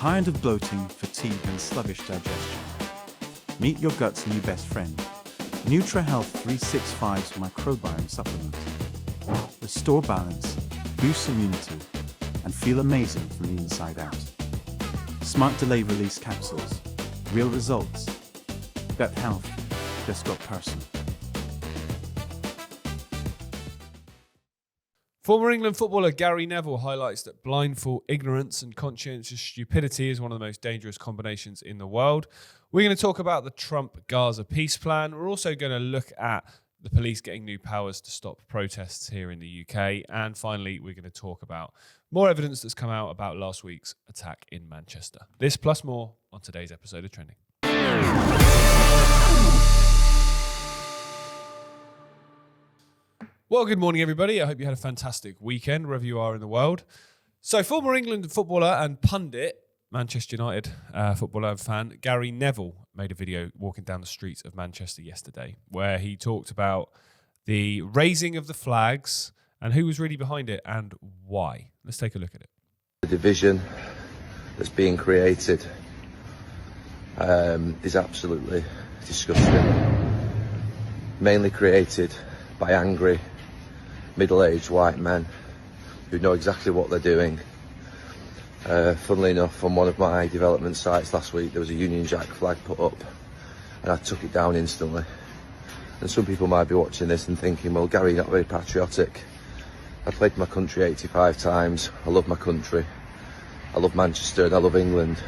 Tired of bloating, fatigue and sluggish digestion? Meet your gut's new best friend, NutriHealth 365's microbiome supplement. Restore balance, boost immunity, and feel amazing from the inside out. Smart delayed release capsules, real results. Gut health just got personal. Former England footballer Gary Neville highlights that blindfold ignorance and conscientious stupidity is one of the most dangerous combinations in the world. We're going to talk about the Trump-Gaza peace plan. We're also going to look at the police getting new powers to stop protests here in the UK. And finally, we're going to talk about more evidence that's come out about last week's attack in Manchester. This plus more on today's episode of Trending. Well, good morning, everybody. I hope you had a fantastic weekend, wherever you are in the world. So, former England footballer and pundit, Manchester United footballer and fan, Gary Neville made a video walking down the streets of Manchester yesterday where he talked about the raising of the flags and who was really behind it and why. Let's take a look at it. The division that's being created is absolutely disgusting. Mainly created by angry, middle-aged white men who know exactly what they're doing. Funnily enough, on one of my development sites last week, there was a Union Jack flag put up and I took it down instantly. And some people might be watching this and thinking, well, Gary, you're not very patriotic. I played for my country 85 times. I love my country. I love Manchester and I love England.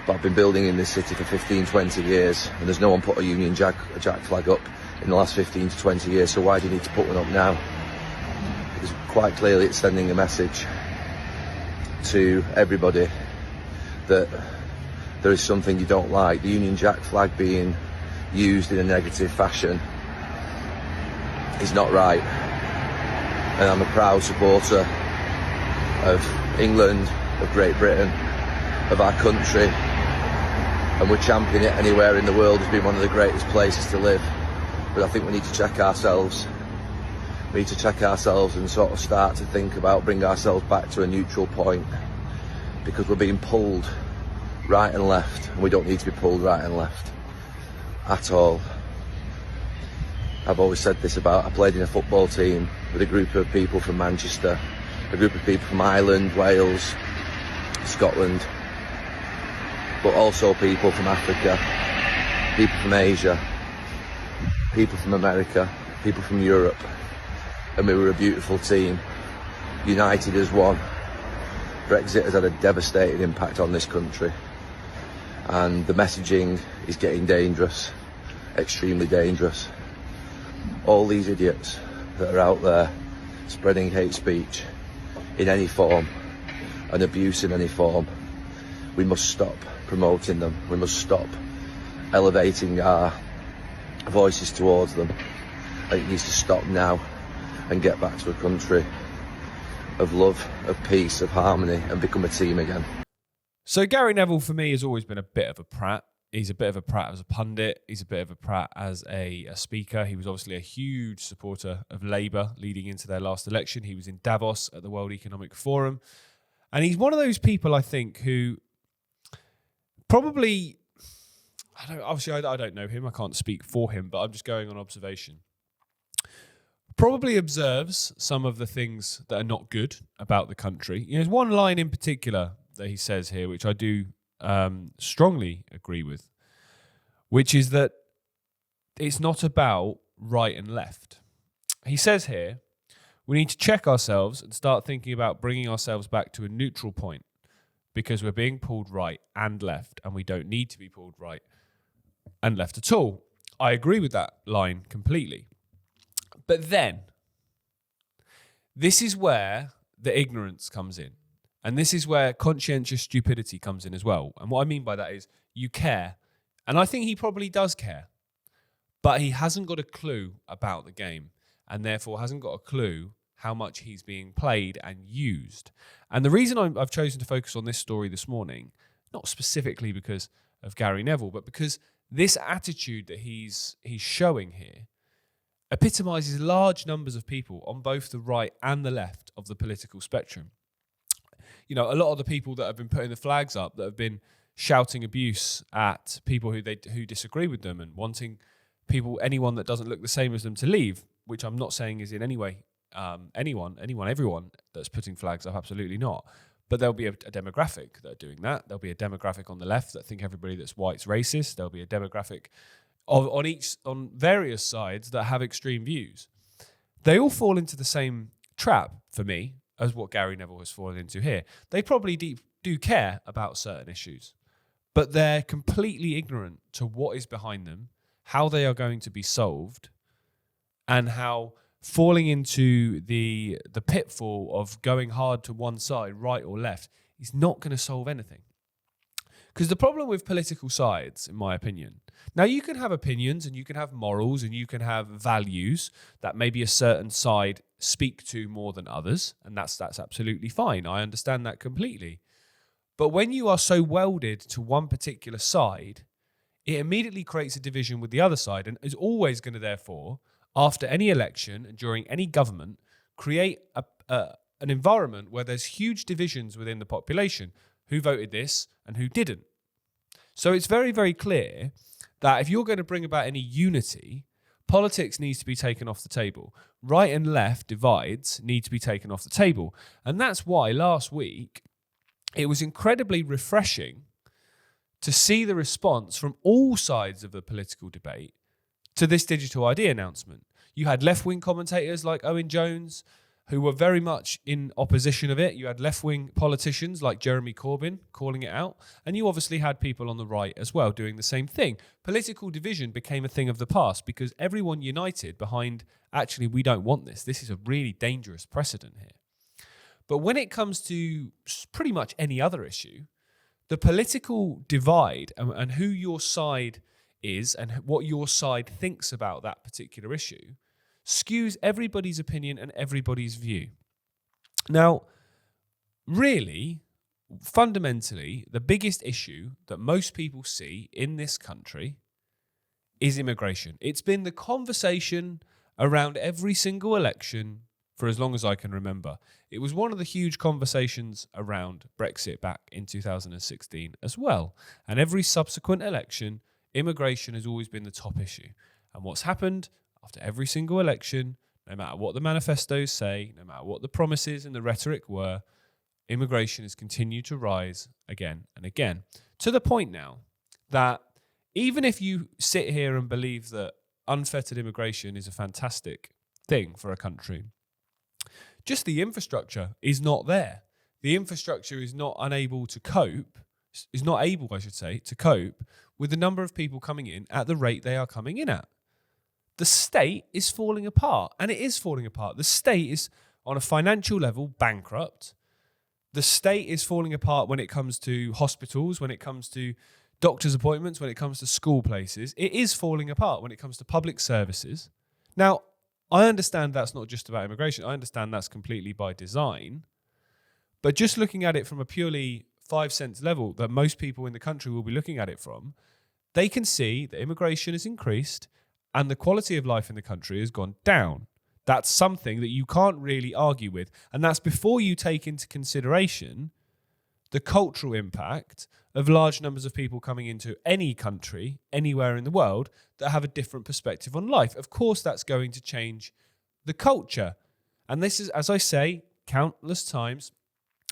But I've been building in this city for 15, 20 years and there's no one put a Union Jack flag up in the last 15 to 20 years, so why do you need to put one up now? Because quite clearly it's sending a message to everybody that there is something you don't like. The Union Jack flag being used in a negative fashion is not right. And I'm a proud supporter of England, of Great Britain, of our country, and we're championing it anywhere in the world as being one of the greatest places to live. But I think we need to check ourselves. We need to check ourselves and sort of start to think about bring ourselves back to a neutral point, because we're being pulled right and left, and we don't need to be pulled right and left at all. I've always said this about, I played in a football team with a group of people from Manchester, a group of people from Ireland, Wales, Scotland, but also people from Africa, people from Asia, people from America, people from Europe, and we were a beautiful team, united as one. Brexit has had a devastating impact on this country, and the messaging is getting dangerous, extremely dangerous. All these idiots that are out there spreading hate speech in any form and abuse in any form, we must stop promoting them. We must stop elevating our voices towards them. It needs to stop now and get back to a country of love, of peace, of harmony, and become a team again. So Gary Neville, for me, has always been a bit of a prat. He's a bit of a prat as a pundit. He's a bit of a prat as a speaker. He was obviously a huge supporter of Labour leading into their last election. He was in Davos at the World Economic Forum. And he's one of those people, I think, who probably... I don't know him. I can't speak for him, but I'm just going on observation. Probably observes some of the things that are not good about the country. There's one line in particular that he says here, which I do strongly agree with, which is that it's not about right and left. He says here, we need to check ourselves and start thinking about bringing ourselves back to a neutral point, because we're being pulled right and left, and we don't need to be pulled right and left at all. I agree with that line completely. But then, this is where the ignorance comes in. And this is where conscientious stupidity comes in as well. And what I mean by that is you care. And I think he probably does care. But he hasn't got a clue about the game, and therefore hasn't got a clue how much he's being played and used. And the reason I've chosen to focus on this story this morning, not specifically because of Gary Neville, but because this attitude that he's showing here epitomises large numbers of people on both the right and the left of the political spectrum. a lot of the people that have been putting the flags up, that have been shouting abuse at people who disagree with them and wanting anyone that doesn't look the same as them to leave, which I'm not saying is in any way everyone that's putting flags up, absolutely not. But there'll be a demographic that are doing that. There'll be a demographic on the left that think everybody that's white's racist. There'll be a demographic on various sides that have extreme views. They all fall into the same trap, for me, as what Gary Neville has fallen into here. They probably do care about certain issues, but they're completely ignorant to what is behind them, how they are going to be solved, and how falling into the pitfall of going hard to one side, right or left, is not going to solve anything. Because the problem with political sides, in my opinion, now you can have opinions and you can have morals and you can have values that maybe a certain side speak to more than others, and that's absolutely fine. I understand that completely. But when you are so welded to one particular side, it immediately creates a division with the other side, and is always going to, therefore, after any election and during any government, create an environment where there's huge divisions within the population. Who voted this and who didn't? So it's very, very clear that if you're going to bring about any unity, politics needs to be taken off the table. Right and left divides need to be taken off the table. And that's why last week it was incredibly refreshing to see the response from all sides of the political debate to this digital ID announcement. You had left-wing commentators like Owen Jones, who were very much in opposition of it. You had left-wing politicians like Jeremy Corbyn calling it out. And you obviously had people on the right as well doing the same thing. Political division became a thing of the past because everyone united behind, actually, we don't want this. This is a really dangerous precedent here. But when it comes to pretty much any other issue, the political divide and who your side is and what your side thinks about that particular issue skews everybody's opinion and everybody's view. Now, really, fundamentally, the biggest issue that most people see in this country is immigration. It's been the conversation around every single election for as long as I can remember. It was one of the huge conversations around Brexit back in 2016 as well. And every subsequent election, immigration has always been the top issue. And what's happened after every single election, no matter what the manifestos say, no matter what the promises and the rhetoric were, immigration has continued to rise again and again, to the point now that even if you sit here and believe that unfettered immigration is a fantastic thing for a country, just the infrastructure is not there. The infrastructure is not able, to cope with the number of people coming in at the rate they are coming in at. The state is falling apart, and it is falling apart. The state is, on a financial level, bankrupt. The state is falling apart when it comes to hospitals, when it comes to doctor's appointments, when it comes to school places. It is falling apart when it comes to public services. Now, I understand that's not just about immigration. I understand that's completely by design. But just looking at it from a purely 5 cents level that most people in the country will be looking at it from, they can see that immigration has increased and the quality of life in the country has gone down. That's something that you can't really argue with. And that's before you take into consideration the cultural impact of large numbers of people coming into any country, anywhere in the world, that have a different perspective on life. Of course, that's going to change the culture. And this is, as I say countless times,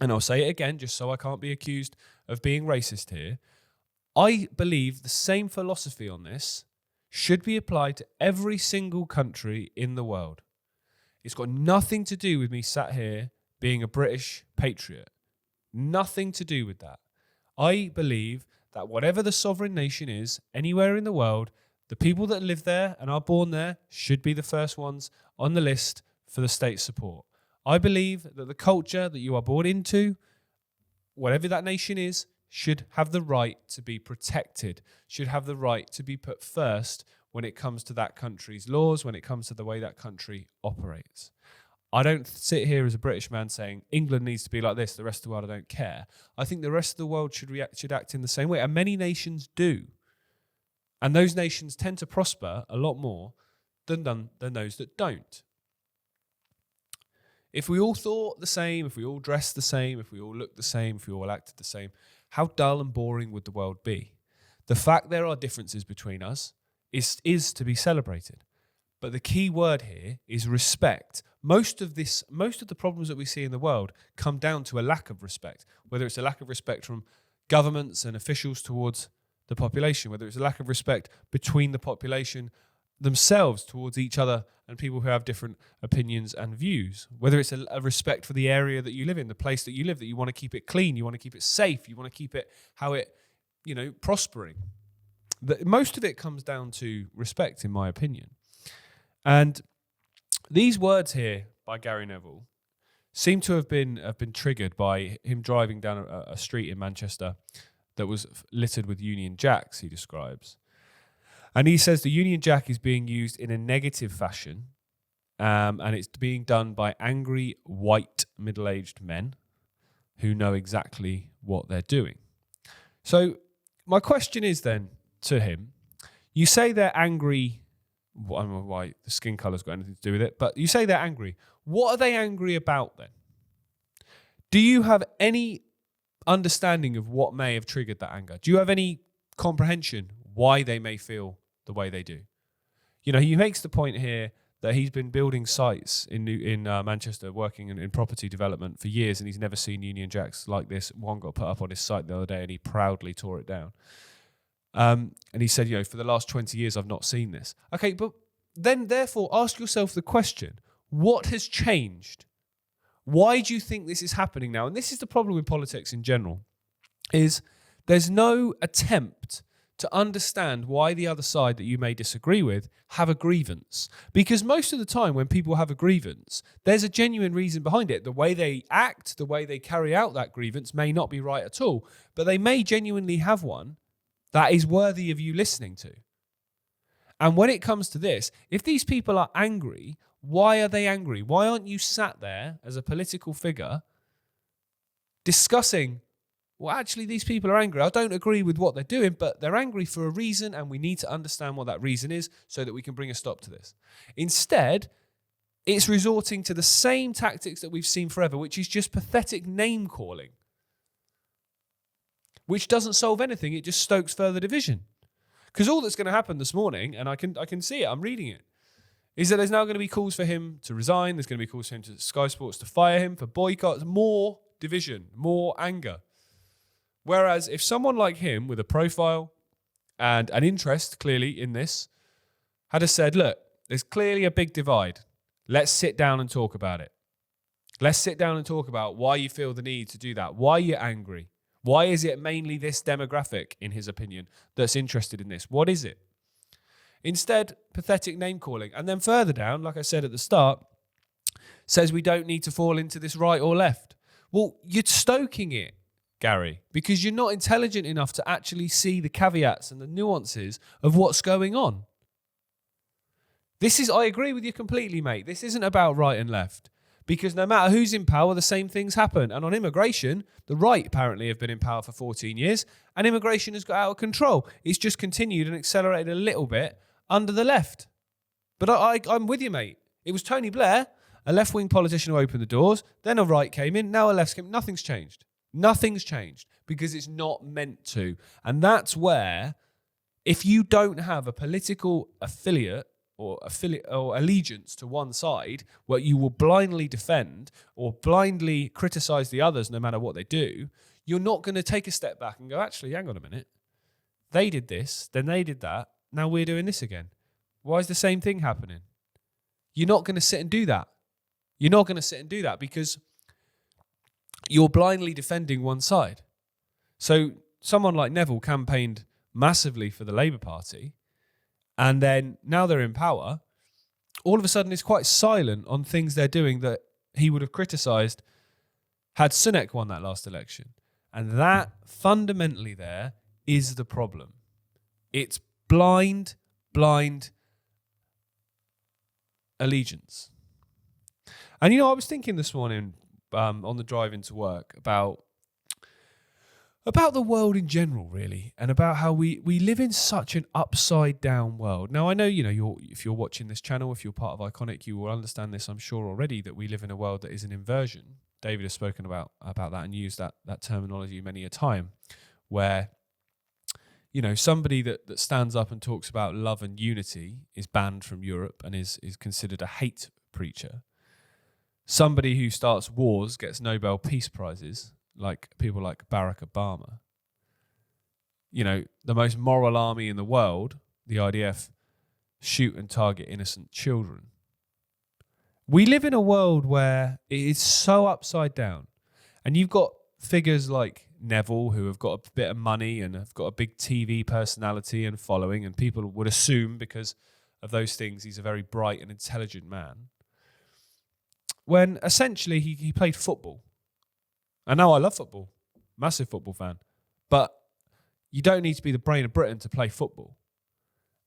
and I'll say it again just so I can't be accused of being racist here, I believe the same philosophy on this should be applied to every single country in the world. It's got nothing to do with me sat here being a British patriot. Nothing to do with that. I believe that whatever the sovereign nation is, anywhere in the world, the people that live there and are born there should be the first ones on the list for the state support. I believe that the culture that you are born into, whatever that nation is, should have the right to be protected, should have the right to be put first when it comes to that country's laws, when it comes to the way that country operates. I don't sit here as a British man saying England needs to be like this, the rest of the world I don't care. I think the rest of the world should act in the same way, and many nations do. And those nations tend to prosper a lot more than those that don't. If we all thought the same, if we all dressed the same, if we all looked the same, if we all acted the same, how dull and boring would the world be? The fact there are differences between us is to be celebrated. But the key word here is respect. Most of the problems that we see in the world come down to a lack of respect, whether it's a lack of respect from governments and officials towards the population, whether it's a lack of respect between the population themselves towards each other and people who have different opinions and views, whether it's a respect for the area that you live in, the place that you live, that you want to keep it clean, you want to keep it safe, you want to keep it how it, prospering. Most of it comes down to respect, in my opinion. And these words here by Gary Neville seem to have been triggered by him driving down a street in Manchester that was littered with Union Jacks, he describes. And he says the Union Jack is being used in a negative fashion, and it's being done by angry, white, middle-aged men who know exactly what they're doing. So my question is then to him, you say they're angry. I don't know why the skin colour's got anything to do with it, but you say they're angry. What are they angry about then? Do you have any understanding of what may have triggered that anger? Do you have any comprehension why they may feel the way they do? He makes the point here that he's been building sites in Manchester, working in property development for years, and he's never seen Union Jacks like this. One got put up on his site the other day, and he proudly tore it down. And he said, for the last 20 years, I've not seen this. Okay, but then therefore ask yourself the question, what has changed? Why do you think this is happening now? And this is the problem with politics in general, is there's no attempt to understand why the other side that you may disagree with have a grievance. Because most of the time when people have a grievance, there's a genuine reason behind it. The way they act, the way they carry out that grievance may not be right at all, but they may genuinely have one that is worthy of you listening to. And when it comes to this, if these people are angry, why are they angry? Why aren't you sat there as a political figure discussing, well, actually, these people are angry. I don't agree with what they're doing, but they're angry for a reason, and we need to understand what that reason is so that we can bring a stop to this. Instead, it's resorting to the same tactics that we've seen forever, which is just pathetic name-calling, which doesn't solve anything. It just stokes further division. Because all that's going to happen this morning, and I can see it, I'm reading it, is that there's now going to be calls for him to resign. There's going to be calls for him to Sky Sports to fire him, for boycotts, more division, more anger. Whereas if someone like him with a profile and an interest clearly in this had said, look, there's clearly a big divide. Let's sit down and talk about it. Let's sit down and talk about why you feel the need to do that. Why you're angry. Why is it mainly this demographic, in his opinion, that's interested in this? What is it? Instead, pathetic name-calling. And then further down, like I said at the start, says we don't need to fall into this right or left. Well, you're stoking it, Gary, because you're not intelligent enough to actually see the caveats and the nuances of what's going on. I agree with you completely, mate. This isn't about right and left. Because no matter who's in power, the same things happen. And on immigration, the right apparently have been in power for 14 years, and immigration has got out of control. It's just continued and accelerated a little bit under the left. But I'm with you, mate. It was Tony Blair, a left-wing politician who opened the doors, then a right came in, now a left came in. Nothing's changed. Nothing's changed because it's not meant to. And that's where, if you don't have a political affiliate or allegiance to one side, where you will blindly defend or blindly criticize the others no matter what they do, you're not going to take a step back and go, actually, hang on a minute. They did this, then they did that, now we're doing this again. Why is the same thing happening? You're not going to sit and do that. You're not going to sit and do that because you're blindly defending one side. So someone like Neville campaigned massively for the Labour Party, and then now they're in power, all of a sudden it's quite silent on things they're doing that he would have criticised had Sunak won that last election. And that fundamentally there is the problem. It's blind allegiance. And I was thinking this morning on the drive into work about about the world in general, really, and about how we live in such an upside down world. Now, I know, if you're watching this channel, if you're part of Iconic, you will understand this, I'm sure already, that we live in a world that is an inversion. David has spoken about that and used that terminology many a time, where, somebody that stands up and talks about love and unity is banned from Europe and is considered a hate preacher. Somebody who starts wars gets Nobel Peace Prizes, like people like Barack Obama. The most moral army in the world, the IDF, shoot and target innocent children. We live in a world where it is so upside down. And you've got figures like Neville, who have got a bit of money and have got a big TV personality and following, and people would assume because of those things he's a very bright and intelligent man. When essentially he played football. I know I love football, massive football fan, but you don't need to be the brain of Britain to play football.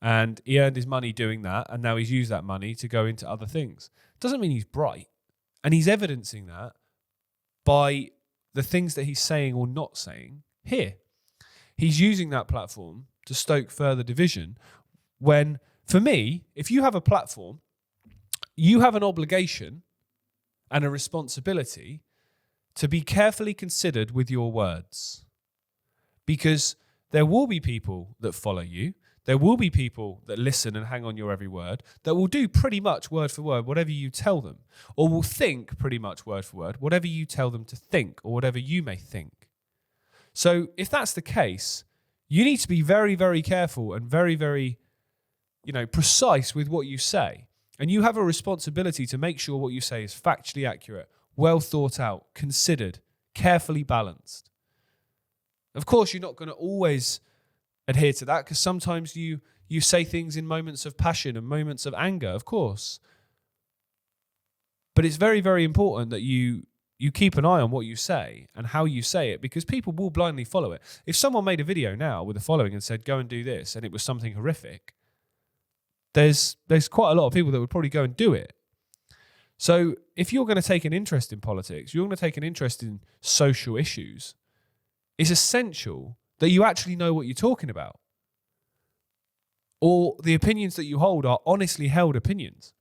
And he earned his money doing that, and now he's used that money to go into other things. Doesn't mean he's bright. And he's evidencing that by the things that he's saying or not saying here. He's using that platform to stoke further division when, for me, if you have a platform, you have an obligation and a responsibility to be carefully considered with your words. Because there will be people that follow you. There will be people that listen and hang on your every word, that will do pretty much word for word whatever you tell them, or will think pretty much word for word whatever you tell them to think, or whatever you may think. So if that's the case, you need to be very, very careful and very, very, precise with what you say. And you have a responsibility to make sure what you say is factually accurate, well thought out, considered, carefully balanced. Of course, you're not going to always adhere to that, because sometimes you say things in moments of passion and moments of anger, of course. But it's very, very important that you keep an eye on what you say and how you say it, because people will blindly follow it. If someone made a video now with a following and said, go and do this, and it was something horrific, there's quite a lot of people that would probably go and do it. So if you're going to take an interest in politics, you're going to take an interest in social issues, it's essential that you actually know what you're talking about. Or the opinions that you hold are honestly held opinions.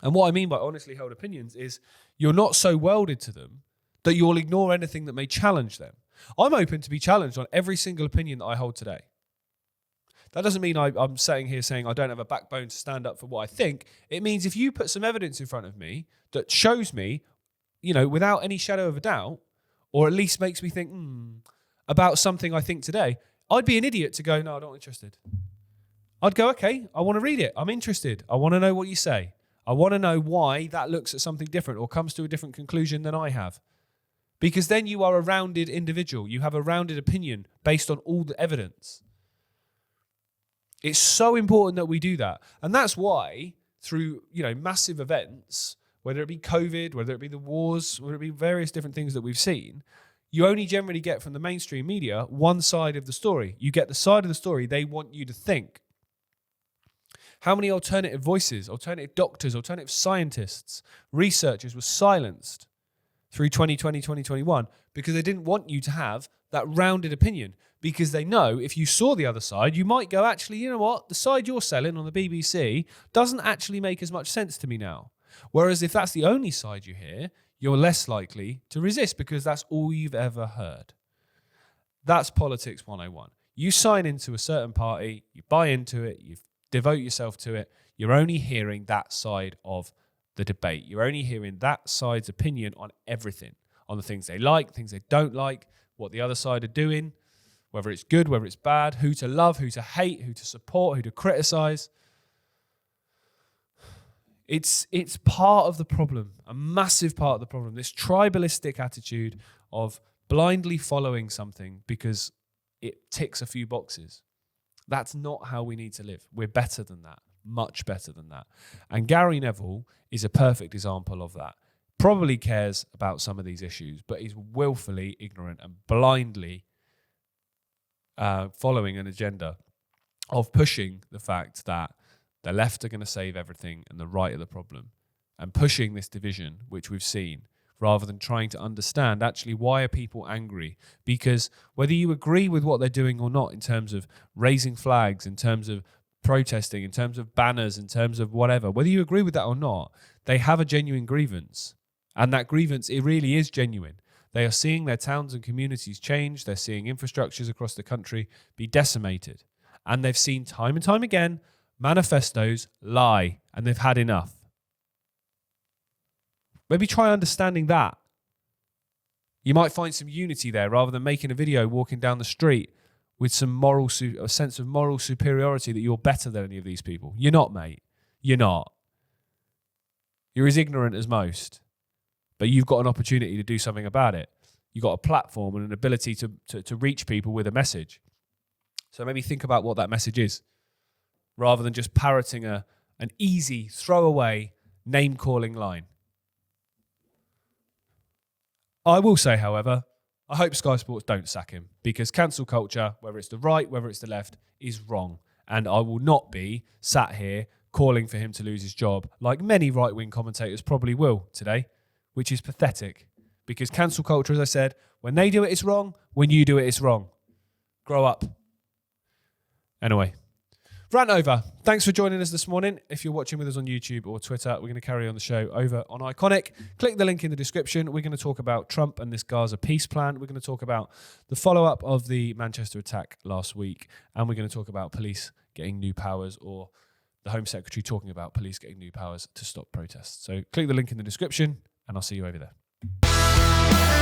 And what I mean by honestly held opinions is you're not so welded to them that you'll ignore anything that may challenge them. I'm open to be challenged on every single opinion that I hold today. That doesn't mean I'm sitting here saying I don't have a backbone to stand up for what I think. It means if you put some evidence in front of me that shows me, without any shadow of a doubt, or at least makes me think, about something I think today, I'd be an idiot to go, no, I'm not interested. I'd go, okay, I want to read it. I'm interested. I want to know what you say. I want to know why that looks at something different or comes to a different conclusion than I have. Because then you are a rounded individual. You have a rounded opinion based on all the evidence. It's so important that we do that. And that's why through, massive events, whether it be COVID, whether it be the wars, whether it be various different things that we've seen, you only generally get from the mainstream media one side of the story. You get the side of the story they want you to think. How many alternative voices, alternative doctors, alternative scientists, researchers were silenced through 2020, 2021 because they didn't want you to have that rounded opinion, because they know if you saw the other side, you might go, actually, you know what? The side you're selling on the BBC doesn't actually make as much sense to me now. Whereas if that's the only side you hear, you're less likely to resist because that's all you've ever heard. That's politics 101. You sign into a certain party, you buy into it, you devote yourself to it, you're only hearing that side of the debate. You're only hearing that side's opinion on everything, on the things they like, things they don't like, what the other side are doing, whether it's good, whether it's bad, who to love, who to hate, who to support, who to criticize. It's part of the problem, a massive part of the problem, this tribalistic attitude of blindly following something because it ticks a few boxes. That's not how we need to live. We're better than that, much better than that. And Gary Neville is a perfect example of that. Probably cares about some of these issues, but is willfully ignorant and blindly following an agenda of pushing the fact that the left are going to save everything and the right are the problem, and pushing this division, which we've seen rather than trying to understand actually why are people angry. Because whether you agree with what they're doing or not in terms of raising flags, in terms of protesting, in terms of banners, in terms of whatever, whether you agree with that or not, they have a genuine grievance. And that grievance, it really is genuine. They are seeing their towns and communities change. They're seeing infrastructures across the country be decimated. And they've seen time and time again manifestos lie, and they've had enough. Maybe try understanding that. You might find some unity there rather than making a video walking down the street with some a sense of moral superiority that you're better than any of these people. You're not, mate. You're not. You're as ignorant as most. But you've got an opportunity to do something about it. You've got a platform and an ability to reach people with a message. So maybe think about what that message is, rather than just parroting an easy, throwaway, name-calling line. I will say, however, I hope Sky Sports don't sack him, because cancel culture, whether it's the right, whether it's the left, is wrong. And I will not be sat here calling for him to lose his job, like many right-wing commentators probably will today, which is pathetic. Because cancel culture, as I said, when they do it, it's wrong. When you do it, it's wrong. Grow up. Anyway, rant over. Thanks for joining us this morning. If you're watching with us on YouTube or Twitter, we're going to carry on the show over on Iconic. Click the link in the description. We're going to talk about Trump and this Gaza peace plan. We're going to talk about the follow-up of the Manchester attack last week. And we're going to talk about police getting new powers, or the Home Secretary talking about police getting new powers to stop protests. So click the link in the description, and I'll see you over there.